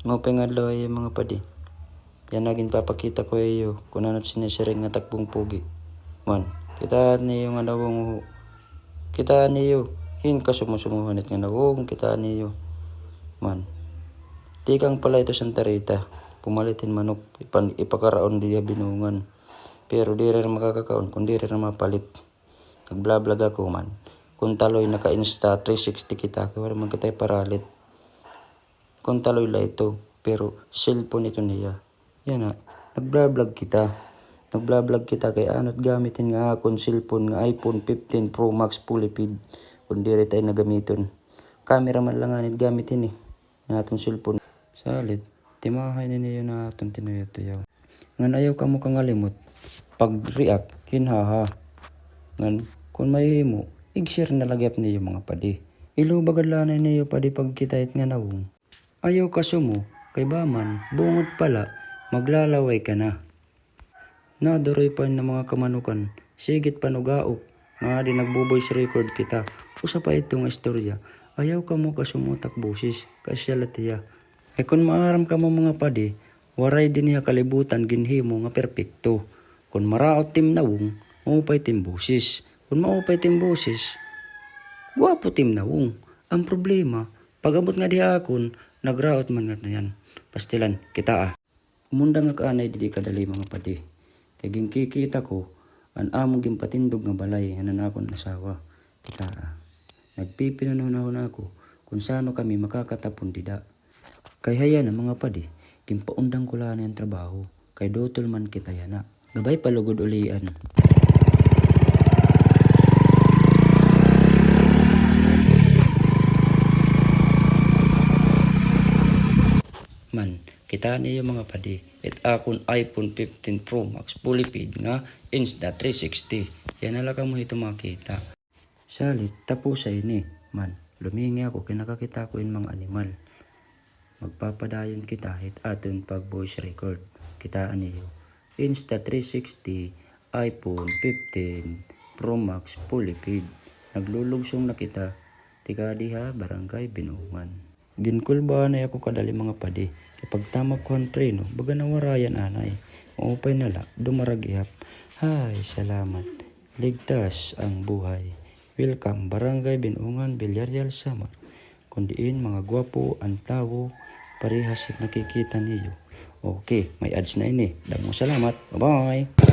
Mopay nga adlaw ay mga padi. Yan naging papakita ko iyo kung ano sinisiring nga takbong pugi. Man, kita niyo nga nawong kita niyo hin ka sumusumuhanit nga nawong kita niyo. Man, tikang pala ito Santa Rita. Pumalitin manok ipakaraon diya binungan. Pero di rin makakakaon kung di rin mapalit. Nagblablag ako man. Kung taloy naka-insta 360 kita kaya man kita'y paralit. Kung taloy la ito, pero cellphone ito niya. Yan ha, nagblablag kita. Nagblablag kita kay anot gamitin nga akong cellphone nga iPhone 15 Pro Max Fully Feed. Kung di rin tayo nagamiton. Camera man lang anit gamitin eh. Nga atong cellphone. Salit, timahay na niyo na atong tinuyo-tuyaw. Ngan ayaw ka mo kang alimot. Pag-react, hinhaha. Ngan, kung may mo, i-share na lagyap niyo mga padi. Ilubagad lanay niyo padi pag kita'y nga nawong. Ayaw ka sumo, kay baman, bungot pala, maglalaway ka na. Naduroy pa ng mga kamanukan, sigit panugaok, nga di nagbo-voice record kita. Usa pa itong istorya, ayaw ka mo kasumutak busis, kasya latiya. E kung maaram ka mo mga padi, waray din niya kalibutan ginhimo nga perpekto. Kung maraot tim nawong, maupay tim busis. Kung maupay tim busis, guwapo tim nawong. Ang problema, pag-abot nga diha akon, nagraot man nga na yan. Pastilan, kita ah. Umundang nga kaanay didi kadali mga padi. Kaya kikita ko, ang among gimpatindog nga balay, hanan akong asawa. Kita ah. Nagpipinunahon ako, kung sano kami makakatapon dida. Kaya haya na mga padi, gimpaundang ko lang ang trabaho. Kay dotol man kita yana. Gabay palugod ulian. Man, kita niyo mga padi, at akong iPhone 15 Pro Max Fully Feed nga Insta360. Yan nalaka mo ito makita. Salit, tapos ay ni, man, lumingi ako, kinakakita ko yung mga animal. Magpapadayon kita hit aton pag voice record. Kitaan niyo. Insta360, iPhone 15 Pro Max Fully Feed. Naglulugsong na kita. Tika diha, barangay Binungan. Ginkulba na ako kadali mga padi. Kapag tamag ko ang preno, baga nawarayan anay. Maupay nala, dumaragihap. Hay, salamat. Ligtas ang buhay. Welcome, Barangay Binungan, Villarreal, Samar. Kundiin mga gwapo, ang tao, parehas at nakikita niyo. Okay, may ads na ini. Damong salamat. Bye-bye.